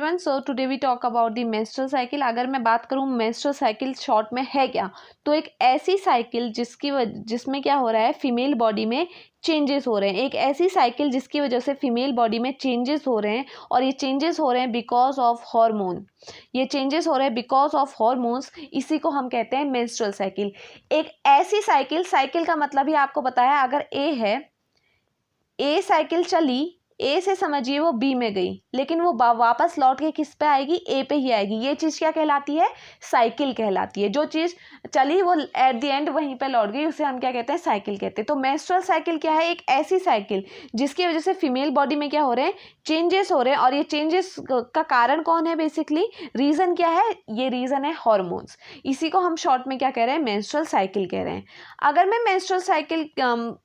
Everyone, so today we talk about the menstrual cycle. अगर मैं बात करूं मेंस्ट्रुअल साइकिल शॉर्ट में है क्या, तो एक ऐसी साइकिल जिसमें क्या हो रहा है, फीमेल बॉडी में चेंजेस हो रहे हैं। एक ऐसी साइकिल जिसकी वजह से फीमेल बॉडी में चेंजेस हो रहे हैं, और ये चेंजेस हो रहे हैं बिकॉज ऑफ हार्मोन। ये चेंजेस हो रहे हैं बिकॉज ऑफ हार्मोन्स, इसी को हम कहते हैं मेंस्ट्रुअल साइकिल। एक ऐसी साइकिल, साइकिल का मतलब ही आपको बताया, अगर ए है, ए साइकिल चली, ए से समझिए वो बी में गई, लेकिन वो वापस लौट के किस पे आएगी, ए पे ही आएगी। ये चीज़ क्या कहलाती है, साइकिल कहलाती है। जो चीज़ चली वो एट द एंड वहीं पे लौट गई, उसे हम क्या कहते हैं, साइकिल कहते हैं। तो मेंस्ट्रुअल साइकिल क्या है, एक ऐसी साइकिल जिसकी वजह से फीमेल बॉडी में क्या हो रहे हैं, चेंजेस हो रहे हैं। और ये चेंजेस का कारण कौन है, बेसिकली रीज़न क्या है, ये रीज़न है हॉर्मोन्स। इसी को हम शॉर्ट में क्या कह रहे हैं, मेंस्ट्रुअल साइकिल कह रहे हैं। अगर मैं मेंस्ट्रुअल साइकिल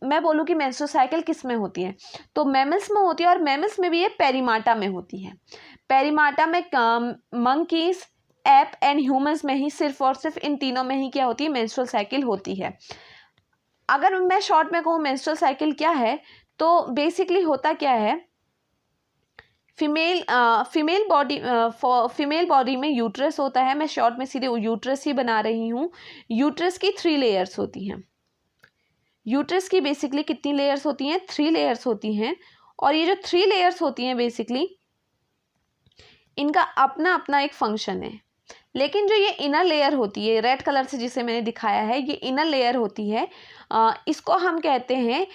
मैं बोलूँ कि मेंस्ट्रुअल साइकिल किस में होती है, तो मैमल्स में होती है, और मैमल्स में भी ये पेरीमाटा में होती है। पेरीमाटा में मंकीज, एप एंड ह्यूमंस में ही सिर्फ और सिर्फ इन तीनों में ही क्या होती है, मेंस्ट्रुअल साइकिल होती है। अगर मैं शॉर्ट में कहूँ मेंस्ट्रुअल साइकिल क्या है, तो बेसिकली होता क्या है, फीमेल बॉडी में यूट्रस होता है। मैं शॉर्ट में सीधे यूट्रस ही बना रही हूँ। यूट्रस की 3 लेयर्स होती हैं। यूट्रस की बेसिकली कितनी लेयर्स होती हैं, 3 लेयर्स होती हैं। और ये जो 3 लेयर्स होती हैं बेसिकली, इनका अपना अपना एक फंक्शन है। लेकिन जो ये इनर लेयर होती है, रेड कलर से जिसे मैंने दिखाया है, ये इनर लेयर होती है, इसको हम कहते हैं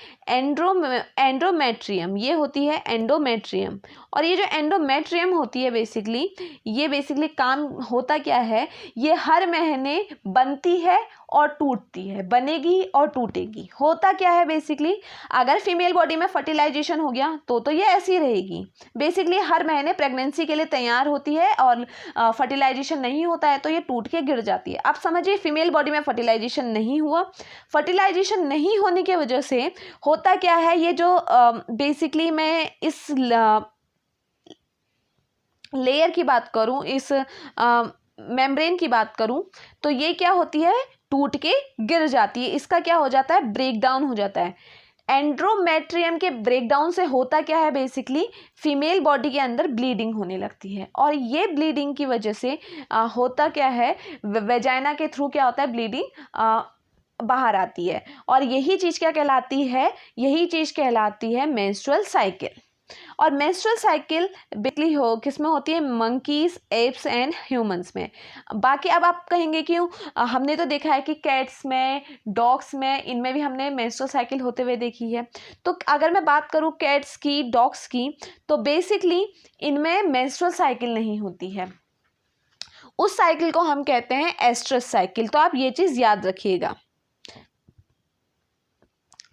एंडोमेट्रियम। ये होती है एंडोमेट्रियम। और ये जो एंडोमेट्रियम होती है बेसिकली, ये बेसिकली काम होता क्या है, ये हर महीने बनती है और टूटती है, बनेगी और टूटेगी। होता क्या है बेसिकली, अगर फीमेल बॉडी में फर्टिलाइजेशन हो गया तो ये ऐसी रहेगी। बेसिकली हर महीने प्रेगनेंसी के लिए तैयार होती है, और फर्टिलाइजेशन नहीं होता है तो ये टूट के गिर जाती है। अब समझिए फीमेल बॉडी में फर्टिलाइजेशन नहीं हुआ, फर्टिलाइजेशन नहीं होने की वजह से होता क्या है, ये जो बेसिकली मैं इस लेयर की बात करूं, इस मेम्ब्रेन की बात करूं, तो ये क्या होती है, टूट के गिर जाती है। इसका क्या हो जाता है, ब्रेक डाउन हो जाता है। एंड्रोमेट्रियम के ब्रेकडाउन से होता क्या है, बेसिकली फीमेल बॉडी के अंदर ब्लीडिंग होने लगती है। और ये ब्लीडिंग की वजह से होता क्या है, वेजाइना के थ्रू क्या होता है, ब्लीडिंग बाहर आती है। और यही चीज़ क्या कहलाती है, यही चीज़ कहलाती है मेंस्ट्रुअल साइकिल। और मेंस्ट्रुअल साइकिल बेसिकली किस में होती है, मंकीज, एप्स एंड ह्यूमंस में। बाकी अब आप कहेंगे क्यों, हमने तो देखा है कि कैट्स में, डॉग्स में, इनमें भी हमने मेंस्ट्रुअल साइकिल होते हुए देखी है। तो अगर मैं बात करूँ कैट्स की, डॉग्स की, तो बेसिकली इनमें मेंस्ट्रुअल साइकिल नहीं होती है। उस साइकिल को हम कहते हैं एस्ट्रस साइकिल। तो आप ये चीज़ याद रखिएगा।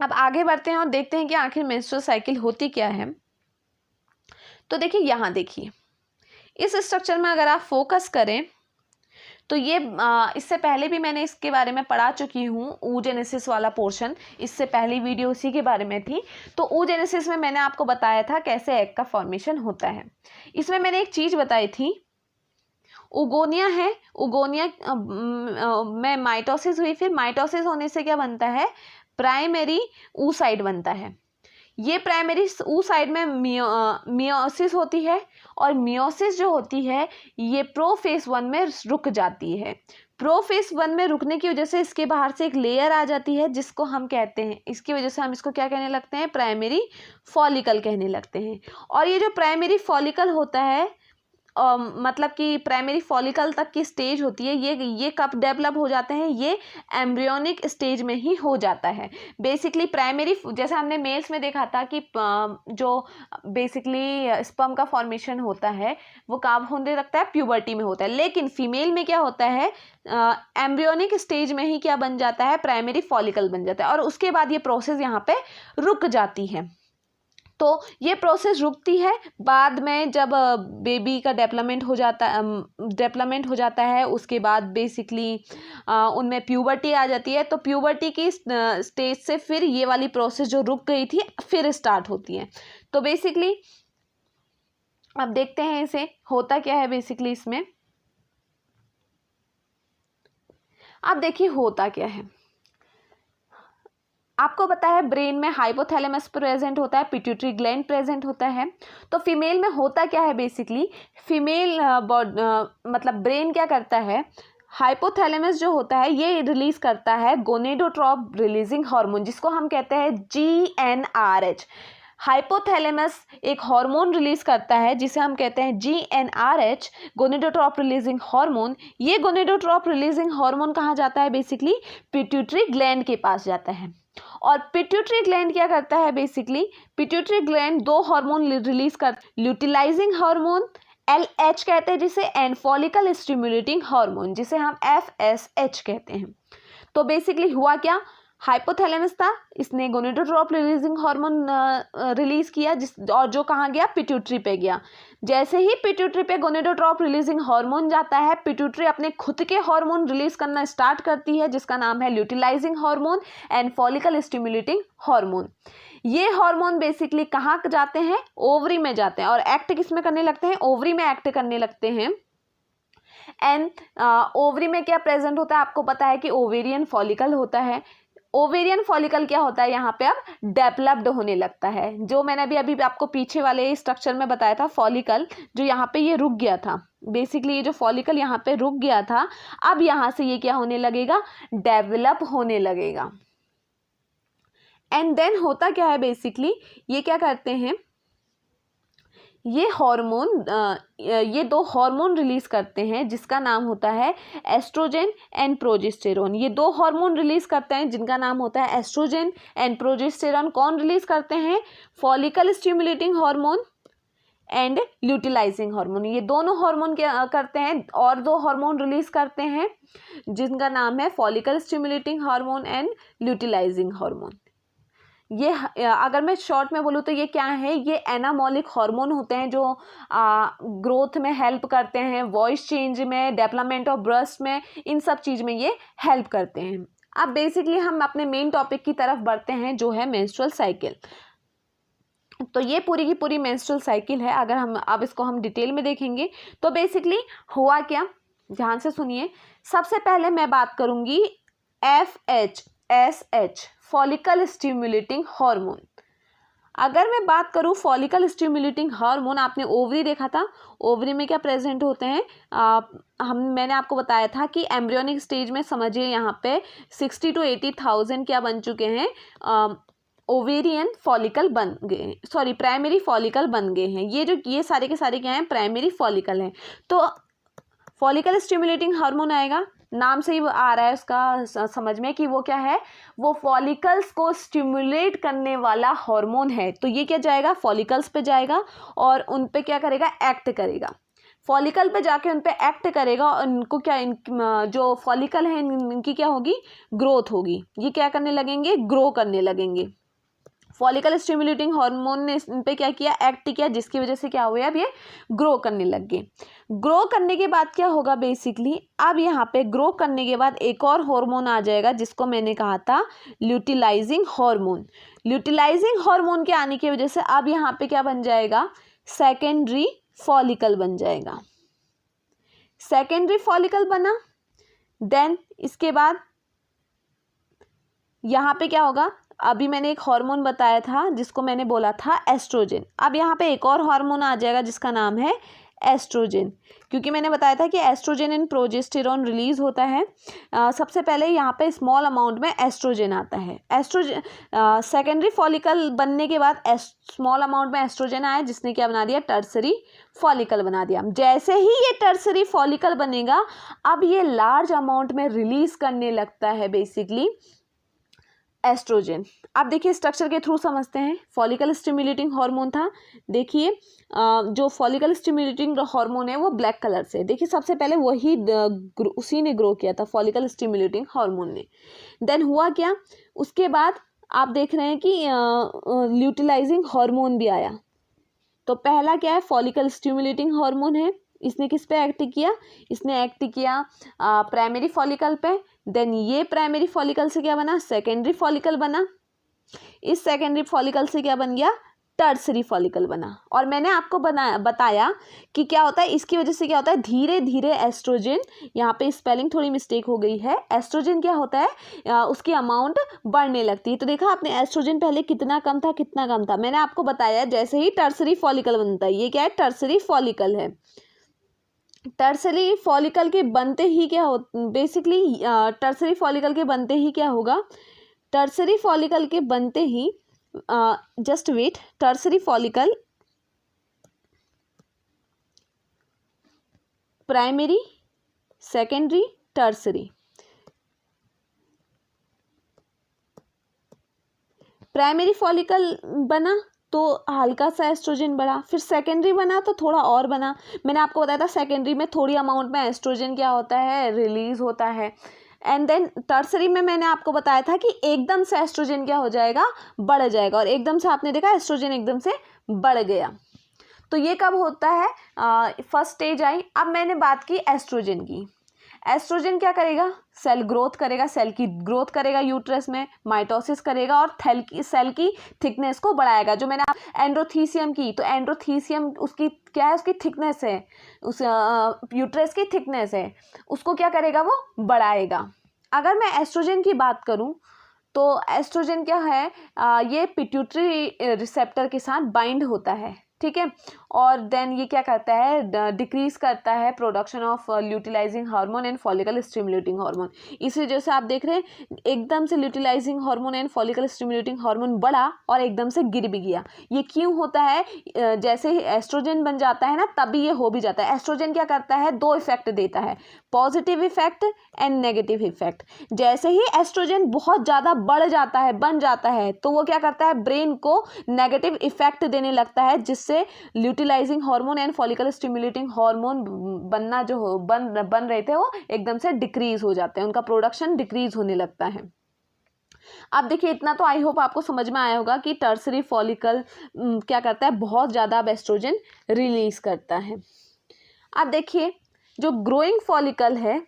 अब आगे बढ़ते हैं और देखते हैं कि आखिर मेंस्ट्रुअल साइकिल होती क्या है। तो देखिए, यहाँ देखिए, इस स्ट्रक्चर में अगर आप फोकस करें तो ये इससे पहले भी मैंने इसके बारे में पढ़ा चुकी हूँ, oogenesis वाला पोर्शन। इससे पहली वीडियो उसी के बारे में थी। तो oogenesis में मैंने आपको बताया था कैसे एग का फॉर्मेशन होता है। इसमें मैंने एक चीज़ बताई थी, उगोनिया है, उगोनिया में माइटोसिस हुई, फिर माइटोसिस होने से क्या बनता है, प्राइमरी oocyte बनता है। ये प्राइमरी oocyte में मियोसिस होती है, और मियोसिस जो होती है ये प्रोफेज 1 में रुक जाती है। प्रोफेज 1 में रुकने की वजह से इसके बाहर से एक लेयर आ जाती है, जिसको हम कहते हैं, इसकी वजह से हम इसको क्या कहने लगते हैं, प्राइमरी फॉलिकल कहने लगते हैं। और ये जो प्राइमरी फॉलिकल होता है, मतलब कि प्राइमरी फॉलिकल तक की स्टेज होती है, ये कब डेवलप हो जाते हैं, ये एम्ब्रियोनिक स्टेज में ही हो जाता है। बेसिकली प्राइमरी, जैसे हमने मेल्स में देखा था कि जो बेसिकली स्पर्म का फॉर्मेशन होता है वो कब होने लगता है, प्यूबर्टी में होता है। लेकिन फीमेल में क्या होता है, एम्ब्रियोनिक स्टेज में ही क्या बन जाता है, प्राइमरी फॉलिकल बन जाता है। और उसके बाद ये प्रोसेस यहाँ पे रुक जाती है। तो ये प्रोसेस रुकती है, बाद में जब बेबी का डेवलपमेंट हो जाता है, उसके बाद बेसिकली उनमें प्यूबर्टी आ जाती है। तो प्यूबर्टी की स्टेज से फिर ये वाली प्रोसेस जो रुक गई थी फिर स्टार्ट होती है। तो बेसिकली अब देखते हैं इसे होता क्या है। बेसिकली इसमें अब देखिए होता क्या है, आपको पता है ब्रेन में हाइपोथैलेमस प्रेजेंट होता है, पिट्यूटरी ग्लैंड प्रेजेंट होता है। तो फीमेल में होता क्या है बेसिकली, फीमेल मतलब ब्रेन क्या करता है, हाइपोथैलेमस जो होता है ये रिलीज करता है गोनेडोट्रॉप रिलीजिंग हार्मोन, जिसको हम कहते हैं GnRH। हाइपोथैलेमस एक हार्मोन रिलीज करता है जिसे हम कहते हैं GnRH, गोनेडोट्रॉप रिलीजिंग हार्मोन। ये गोनेडोट्रॉप रिलीजिंग हार्मोन कहाँ जाता है बेसिकली, पिट्यूटरी ग्लैंड के पास जाता है। और पिट्यूटरी ग्लैंड क्या करता है बेसिकली, पिट्यूटरी ग्लैंड दो हार्मोन रिलीज कर, ल्यूटिलाइजिंग हार्मोन LH कहते हैं जिसे, एंड फॉलिकल स्टिमुलेटिंग हार्मोन जिसे हम FSH कहते हैं। तो बेसिकली हुआ क्या, हाइपोथैलेमस था, इसने गोनेडोट्रॉप रिलीजिंग हार्मोन रिलीज किया, और जो कहाँ गया, पिट्यूटरी पे गया। जैसे ही पिट्यूटरी पे गोनेडोट्रॉप रिलीजिंग हार्मोन जाता है, पिट्यूटरी अपने खुद के हार्मोन रिलीज करना स्टार्ट करती है जिसका नाम है luteinising hormone and follicle stimulating hormone. ये हार्मोन बेसिकली कहाँ जाते हैं, ओवरी में जाते हैं, और एक्ट किस में करने लगते हैं, ओवरी में एक्ट करने लगते हैं। एंड ओवरी में क्या प्रेजेंट होता है, आपको पता है कि ओवेरियन फॉलिकल होता है। ओवेरियन फॉलिकल क्या होता है, यहाँ पे अब डेवलप्ड होने लगता है। जो मैंने अभी आपको पीछे वाले स्ट्रक्चर में बताया था, फॉलिकल जो यहाँ पे ये रुक गया था, बेसिकली ये जो फॉलिकल यहाँ पे रुक गया था, अब यहाँ से ये क्या होने लगेगा, डेवलप होने लगेगा। एंड देन होता क्या है बेसिकली, ये क्या करते हैं, ये हार्मोन, ये दो हार्मोन रिलीज करते हैं जिसका नाम होता है एस्ट्रोजन एंड प्रोजेस्टेरोन। ये दो हार्मोन रिलीज करते हैं जिनका नाम होता है एस्ट्रोजन एंड प्रोजेस्टेरोन। कौन रिलीज करते हैं, follicle stimulating hormone and luteinising hormone. ये दोनों हार्मोन क्या करते हैं, और दो हार्मोन रिलीज करते हैं जिनका नाम है follicle stimulating hormone and luteinising hormone. ये अगर मैं शॉर्ट में बोलूँ तो ये क्या है, ये एनामोलिक हार्मोन होते हैं जो ग्रोथ में हेल्प करते हैं, वॉइस चेंज में, डेवलपमेंट ऑफ ब्रेस्ट में, इन सब चीज़ में ये हेल्प करते हैं। अब बेसिकली हम अपने मेन टॉपिक की तरफ बढ़ते हैं जो है मेंस्ट्रुअल साइकिल। तो ये पूरी की पूरी मेंस्ट्रुअल साइकिल है। अगर हम अब इसको हम डिटेल में देखेंगे तो बेसिकली हुआ क्या, ध्यान से सुनिए। सबसे पहले मैं बात करूँगी FSH, फॉलिकल स्टिमुलेटिंग हार्मोन। अगर मैं बात करूं फॉलिकल स्टिमुलेटिंग हार्मोन, आपने ओवरी देखा था, ओवरी में क्या प्रेजेंट होते हैं, मैंने आपको बताया था कि एम्ब्रियोनिक स्टेज में समझिए यहाँ पे 60 to 80,000 क्या बन चुके हैं, ओवेरियन फॉलिकल बन गए, सॉरी प्राइमरी फॉलिकल बन गए हैं। ये सारे के सारे क्या हैं, प्राइमरी फॉलिकल हैं। तो फॉलिकल स्टिमुलेटिंग हार्मोन आएगा, नाम से ही आ रहा है उसका समझ में कि वो क्या है, वो फॉलिकल्स को स्टिमुलेट करने वाला हार्मोन है। तो ये क्या जाएगा, फॉलिकल्स पे जाएगा और उन पे क्या करेगा, एक्ट करेगा। फॉलिकल पे जाके उन पे एक्ट करेगा और इनको क्या, जो फॉलिकल है इनकी क्या होगी, ग्रोथ होगी। ये क्या करने लगेंगे, ग्रो करने लगेंगे। फॉलिकल स्टिमुलेटिंग हार्मोन ने इन पे क्या किया, एक्ट किया, जिसकी वजह से क्या हुआ, अब ये ग्रो करने लग गए। ग्रो करने के बाद क्या होगा बेसिकली, अब यहाँ पे ग्रो करने के बाद एक और हार्मोन आ जाएगा जिसको मैंने कहा था ल्यूटिलाइजिंग हार्मोन। ल्यूटिलाइजिंग हार्मोन के आने की वजह से अब यहाँ पे क्या बन जाएगा, सेकेंडरी फॉलिकल बन जाएगा। सेकेंडरी फॉलिकल बना, देन इसके बाद यहाँ पे क्या होगा, अभी मैंने एक हार्मोन बताया था जिसको मैंने बोला था एस्ट्रोजन। अब यहाँ पे एक और हार्मोन आ जाएगा जिसका नाम है एस्ट्रोजन, क्योंकि मैंने बताया था कि एस्ट्रोजन एंड प्रोजेस्टेरोन रिलीज होता है। सबसे पहले यहाँ पे स्मॉल अमाउंट में एस्ट्रोजन आता है। एस्ट्रोजन सेकेंडरी फॉलिकल बनने के बाद स्मॉल अमाउंट में एस्ट्रोजन आया जिसने क्या बना दिया, टर्सरी फॉलिकल बना दिया। जैसे ही ये टर्सरी फॉलिकल बनेगा, अब ये लार्ज अमाउंट में रिलीज करने लगता है बेसिकली एस्ट्रोजन। आप देखिए स्ट्रक्चर के थ्रू समझते हैं। फॉलिकल स्टिमुलेटिंग हार्मोन था, देखिए जो फॉलिकल स्टिमुलेटिंग हार्मोन है वो ब्लैक कलर से, देखिए सबसे पहले वही उसी ने ग्रो किया था, फॉलिकल स्टिमुलेटिंग हार्मोन ने। देन हुआ क्या, उसके बाद आप देख रहे हैं कि ल्यूटिलाइजिंग हार्मोन भी आया। तो पहला क्या है, फॉलिकल स्टिमुलेटिंग हार्मोन है, इसने किस पे एक्ट किया, इसने एक्ट किया प्राइमरी फॉलिकल पे। देन ये प्राइमरी फॉलिकल से क्या बना, सेकेंडरी फॉलिकल बना। इस सेकेंडरी फॉलिकल से क्या बन गया, टर्सरी फॉलिकल बना। और मैंने आपको बताया कि क्या होता है, इसकी वजह से क्या होता है, धीरे धीरे एस्ट्रोजन, यहाँ पे स्पेलिंग थोड़ी मिस्टेक हो गई है, एस्ट्रोजन क्या होता है, उसकी अमाउंट बढ़ने लगती है। तो देखा आपने एस्ट्रोजन पहले कितना कम था, कितना कम था, मैंने आपको बताया जैसे ही टर्सरी फॉलिकल बनता है, ये क्या है, टर्सरी फॉलिकल है। टर्सरी फॉलिकल के बनते ही क्या हो, बेसिकली टर्सरी फॉलिकल के बनते ही क्या होगा, टर्सरी फॉलिकल के बनते ही just wait, tertiary follicle, primary, secondary, tertiary. Primary follicle बना तो हल्का सा एस्ट्रोजन बढ़ा, फिर सेकेंडरी बना तो थोड़ा और बना। मैंने आपको बताया था सेकेंडरी में थोड़ी अमाउंट में एस्ट्रोजन क्या होता है, रिलीज होता है। एंड देन टर्सरी में मैंने आपको बताया था कि एकदम से एस्ट्रोजन क्या हो जाएगा, बढ़ जाएगा, और एकदम से आपने देखा एस्ट्रोजन एकदम से बढ़ गया। तो ये कब होता है, फर्स्ट स्टेज आई। अब मैंने बात की एस्ट्रोजन की। एस्ट्रोजन क्या करेगा, सेल ग्रोथ करेगा, सेल की ग्रोथ करेगा, यूट्रस में माइटोसिस करेगा और सेल की थिकनेस को बढ़ाएगा। जो मैंने एंड्रोथीसियम की, तो एंड्रोथीसियम उसकी क्या है, उसकी थिकनेस है, उस यूट्रस की थिकनेस है, उसको क्या करेगा, वो बढ़ाएगा। अगर मैं एस्ट्रोजन की बात करूं तो एस्ट्रोजन क्या है, ये पिट्यूटरी रिसेप्टर के साथ बाइंड होता है, ठीक है। और देन ये क्या करता है, डिक्रीज करता है production of luteinising hormone and follicle stimulating hormone. इस वजह से आप देख रहे हैं एकदम से luteinising hormone and follicle stimulating hormone बढ़ा और एकदम से गिर भी गया। ये क्यों होता है, जैसे ही एस्ट्रोजन बन जाता है ना, तभी ये हो भी जाता है। एस्ट्रोजन क्या करता है, दो इफेक्ट देता है, positive effect and negative effect. जैसे ही एस्ट्रोजन बहुत ज़्यादा बढ़ जाता है, बन जाता है, तो वो क्या करता है, ब्रेन को नेगेटिव इफेक्ट देने लगता है, जिससे luteinising hormone and follicle stimulating hormone बनना जो हो बन रहे थे वो एकदम से डिक्रीज हो जाते हैं, उनका प्रोडक्शन डिक्रीज होने लगता है। अब देखिए इतना तो आई होप आपको समझ में आया होगा कि टर्सरी फॉलिकल क्या करता है, बहुत ज़्यादा अब एस्ट्रोजन रिलीज करता है। अब देखिए जो ग्रोइंग फॉलिकल है,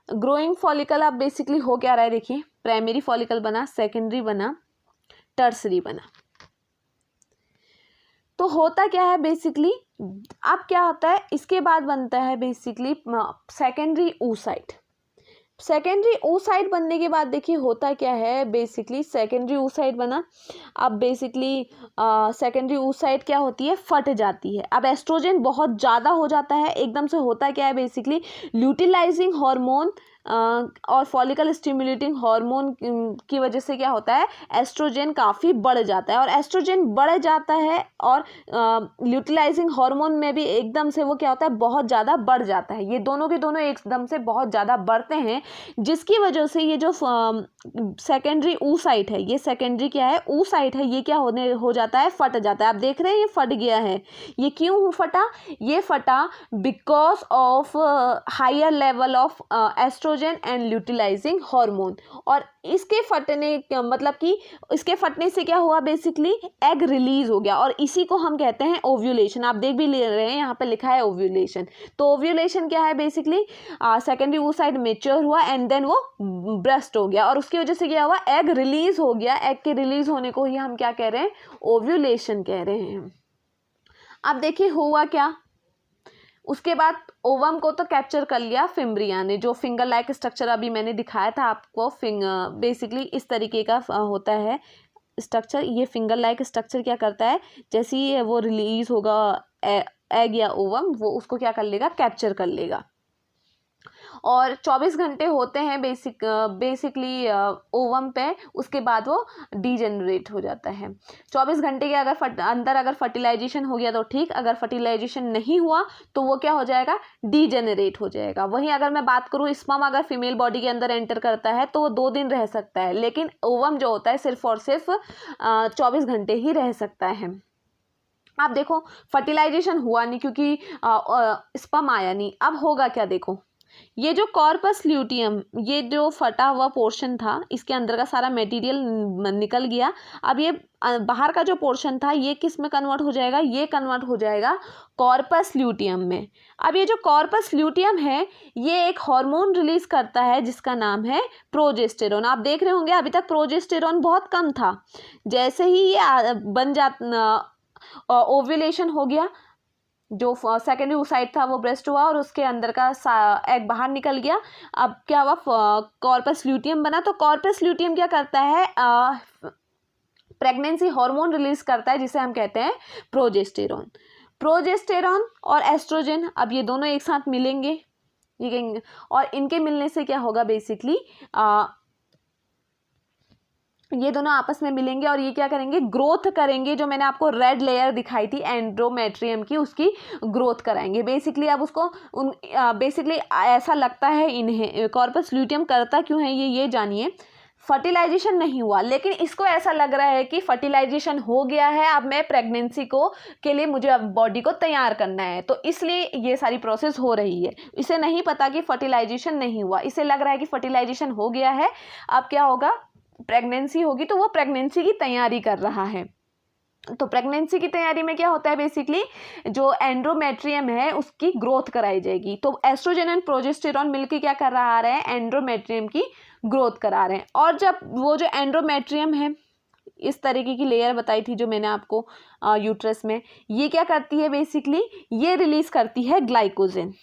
ग्रोइंग फॉलिकल अब बेसिकली हो क्या रहा है, देखिए प्राइमरी फॉलिकल बना, सेकेंडरी बना, टर्सरी बना। तो होता क्या है बेसिकली, अब क्या होता है, इसके बाद बनता है basically secondary oocyte। Secondary oocyte बनने के बाद देखिए होता क्या है, बेसिकली सेकेंडरी oocyte बना। अब बेसिकली सेकेंडरी oocyte क्या होती है, फट जाती है। अब एस्ट्रोजन बहुत ज़्यादा हो जाता है, एकदम से होता क्या है, बेसिकली ल्यूटिलाइजिंग हार्मोन और फॉलिकल स्टिमुलेटिंग हार्मोन की वजह से क्या होता है, एस्ट्रोजन काफ़ी बढ़ जाता है। और एस्ट्रोजन बढ़ जाता है और ल्यूटिलाइजिंग हार्मोन में भी एकदम से वो क्या होता है, बहुत ज़्यादा बढ़ जाता है। ये दोनों के दोनों एकदम से बहुत ज़्यादा बढ़ते हैं, जिसकी वजह से ये जो सेकेंडरी oocyte है, ये सेकेंडरी क्या है, oocyte है, ये क्या हो जाता है, फट जाता है। आप देख रहे हैं ये फट गया है। ये क्यों फटा, ये फटा because of higher level of estrogen and luteinising hormone. और इसके फटने मतलब कि इसके फटने से क्या हुआ, बेसिकली एग रिलीज हो गया, और इसी को हम कहते हैं ओव्यूलेशन। आप देख भी ले रहे हैं यहाँ पे लिखा है ओव्यूलेशन। तो ओव्यूलेशन क्या है, बेसिकली सेकेंडरी oocyte मेच्योर हुआ एंड देन वो ब्रेस्ट हो गया, और उसकी वजह से क्या हुआ, एग रिलीज हो गया। एग के रिलीज होने को ही हम क्या कह रहे हैं, ओव्यूलेशन कह रहे हैं। अब देखिए हुआ क्या, उसके बाद ओवम को तो कैप्चर कर लिया फिम्ब्रिया ने, जो फिंगर लाइक स्ट्रक्चर अभी मैंने दिखाया था आपको। बेसिकली इस तरीके का होता है स्ट्रक्चर। ये फिंगर लाइक स्ट्रक्चर क्या करता है, जैसे ही वो रिलीज होगा एग या ओवम, वो उसको क्या कर लेगा, कैप्चर कर लेगा। और 24 घंटे होते हैं बेसिकली ओवम पे, उसके बाद वो डीजेनरेट हो जाता है। 24 घंटे के अंदर अगर फर्टिलाइजेशन हो गया तो ठीक, अगर फर्टिलाइजेशन नहीं हुआ तो वो क्या हो जाएगा, डीजेनरेट हो जाएगा। वहीं अगर मैं बात करूँ, स्पर्म अगर फीमेल बॉडी के अंदर एंटर करता है तो वो 2 दिन रह सकता है, लेकिन ओवम जो होता है सिर्फ और सिर्फ 24 घंटे ही रह सकता है। आप देखो फर्टिलाइजेशन हुआ नहीं क्योंकि स्पर्म आया नहीं। अब होगा क्या, देखो ये जो कॉर्पस ल्यूटियम, ये जो फटा हुआ पोर्शन था, इसके अंदर का सारा मटेरियल निकल गया। अब ये बाहर का जो पोर्शन था ये किस में कन्वर्ट हो जाएगा, ये कन्वर्ट हो जाएगा कॉर्पस ल्यूटियम में। अब ये जो कॉर्पस ल्यूटियम है ये एक हार्मोन रिलीज करता है जिसका नाम है प्रोजेस्टेरोन। आप देख रहे होंगे अभी तक प्रोजेस्टेरोन बहुत कम था, जैसे ही ये बन ओव्यूलेशन हो गया, जो सेकेंडरी oocyte था वो ब्रेस्ट हुआ और उसके अंदर का एग बाहर निकल गया। अब क्या हुआ, कॉर्पस ल्यूटियम बना। तो कॉर्पस ल्यूटियम क्या करता है, प्रेगनेंसी हार्मोन रिलीज करता है जिसे हम कहते हैं प्रोजेस्टेरोन। प्रोजेस्टेरोन और एस्ट्रोजन, अब ये दोनों एक साथ मिलेंगे, ये और इनके मिलने से क्या होगा, बेसिकली ये दोनों आपस में मिलेंगे और ये क्या करेंगे, ग्रोथ करेंगे। जो मैंने आपको रेड लेयर दिखाई थी एंड्रोमेट्रियम की, उसकी ग्रोथ कराएंगे बेसिकली। अब उसको बेसिकली ऐसा लगता है इन्हें कॉर्पस ल्यूटियम करता क्यों है ये जानिए। फर्टिलाइजेशन नहीं हुआ, लेकिन इसको ऐसा लग रहा है कि फर्टिलाइजेशन हो गया है, अब मैं प्रेगनेंसी के लिए मुझे अब बॉडी को तैयार करना है, तो इसलिए ये सारी प्रोसेस हो रही है। इसे नहीं पता कि फर्टिलाइजेशन नहीं हुआ, इसे लग रहा है कि फर्टिलाइजेशन हो गया है, अब क्या होगा, प्रेगनेंसी होगी, तो वो प्रेगनेंसी की तैयारी कर रहा है। तो प्रेगनेंसी की तैयारी में क्या होता है, बेसिकली जो एंड्रोमेट्रियम है उसकी ग्रोथ कराई जाएगी। तो एस्ट्रोजन एंड प्रोजेस्टेरॉन मिलकर क्या कर रहा है, एंड्रोमेट्रियम की ग्रोथ करा रहे हैं। और जब वो जो एंड्रोमेट्रियम है, इस तरीके की लेयर बताई थी जो मैंने आपको यूट्रस में, ये क्या करती है, बेसिकली ये रिलीज करती है ग्लाइकोजन।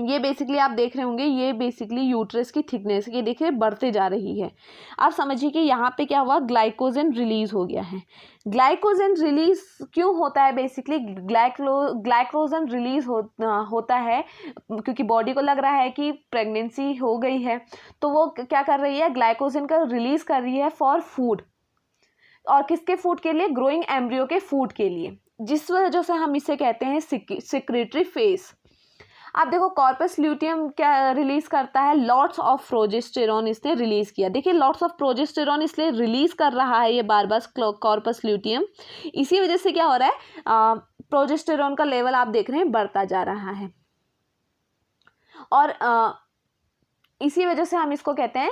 ये बेसिकली आप देख रहे होंगे, ये बेसिकली यूट्रस की थिकनेस ये देखिए बढ़ते जा रही है। आप समझिए कि यहाँ पे क्या हुआ, ग्लाइकोजन रिलीज हो गया है। ग्लाइकोजन रिलीज क्यों होता है, बेसिकली ग्लाइकोजन रिलीज होता है क्योंकि बॉडी को लग रहा है कि प्रेगनेंसी हो गई है, तो वो क्या कर रही है, ग्लाइकोजन का रिलीज कर रही है फॉर फूड। और किसके फूड के लिए, ग्रोइंग एम्ब्रियो के फूड के लिए, जिस वजह से हम इसे कहते हैं सिक्रेटरी फेज। आप देखो कॉर्पस ल्यूटियम क्या रिलीज करता है, लॉट्स ऑफ प्रोजेस्टेरॉन इसने रिलीज किया। देखिए लॉट्स ऑफ प्रोजेस्टेरॉन इसलिए रिलीज कर रहा है ये बार बार कॉर्पस ल्यूटियम, इसी वजह से क्या हो रहा है, प्रोजेस्टेरॉन का लेवल आप देख रहे हैं बढ़ता जा रहा है। और इसी वजह से हम इसको कहते हैं,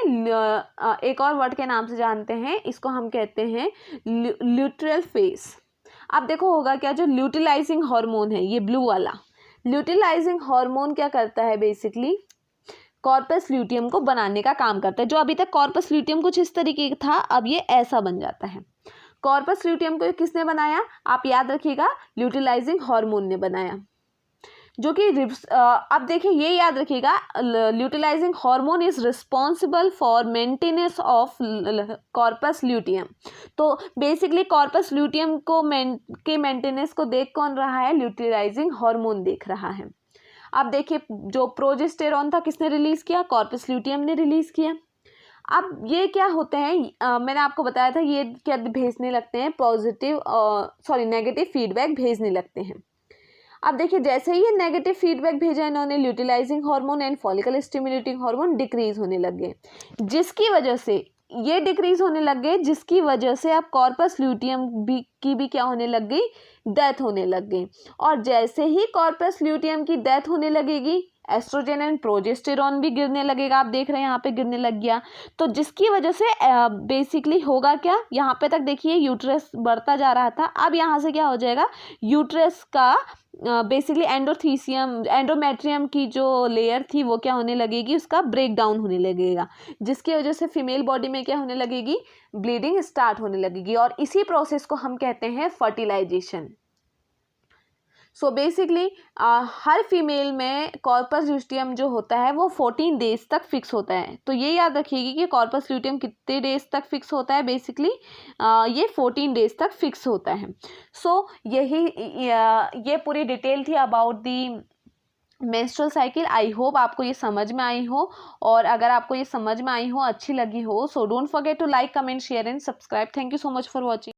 एक और वर्ड के नाम से जानते हैं, इसको हम कहते हैं ल्यूट्रियल फेज। आप देखो होगा क्या, जो ल्यूटिलाइजिंग हार्मोन है ये ब्लू वाला, ल्यूटिलाइजिंग हार्मोन क्या करता है, बेसिकली कॉर्पस ल्यूटियम को बनाने का काम करता है। जो अभी तक कॉर्पस ल्यूटियम कुछ इस तरीके का था, अब ये ऐसा बन जाता है। कॉर्पस ल्यूटियम को किसने बनाया, आप याद रखिएगा, ल्यूटिलाइजिंग हार्मोन ने बनाया। जो कि अब देखिए ये याद रखिएगा, luteinising hormone is responsible for maintenance of corpus luteum. तो बेसिकली कॉर्पस ल्यूटियम को के मेंटेनेंस को देख कौन रहा है, ल्यूटिलाइजिंग हार्मोन देख रहा है। अब देखिए जो प्रोजेस्टेरॉन था किसने रिलीज किया, कॉर्पस ल्यूटियम ने रिलीज किया। अब ये क्या होते हैं, मैंने आपको बताया था ये क्या भेजने लगते हैं, नेगेटिव फीडबैक भेजने लगते हैं। अब देखिए जैसे ही ये नेगेटिव फीडबैक भेजा इन्होंने, luteinising hormone and follicle stimulating hormone decrease होने लग गए, जिसकी वजह से ये डिक्रीज होने लग गए, जिसकी वजह से अब कॉर्पस ल्यूटियम की भी क्या होने लग गई, डेथ होने लग गई। और जैसे ही कॉर्पस ल्यूटियम की डेथ होने लगेगी, एस्ट्रोजन एंड प्रोजेस्टेरॉन भी गिरने लगेगा। आप देख रहे हैं यहाँ पे गिरने लग गया, तो जिसकी वजह से बेसिकली होगा क्या, यहाँ पे तक देखिए यूट्रस बढ़ता जा रहा था, अब यहाँ से क्या हो जाएगा, यूट्रस का बेसिकली एंडोमेट्रियम की जो लेयर थी वो क्या होने लगेगी, उसका ब्रेक डाउन होने लगेगा, जिसकी वजह से फीमेल बॉडी में क्या होने लगेगी, ब्लीडिंग स्टार्ट होने लगेगी। और इसी प्रोसेस को हम कहते हैं फर्टिलाइजेशन। सो बेसिकली हर फीमेल में कॉर्पस ल्यूटियम जो होता है वो 14 डेज तक फिक्स होता है। तो ये याद रखिएगा कि कॉर्पस ल्यूटियम कितने डेज तक फिक्स होता है, बेसिकली ये 14 डेज तक फिक्स होता है। सो ये पूरी डिटेल थी about the menstrual cycle. I hope आपको ये समझ में आई हो, और अगर आपको ये समझ में आई हो, अच्छी लगी हो, so don't forget to like, comment, share and subscribe. Thank you so much for watching.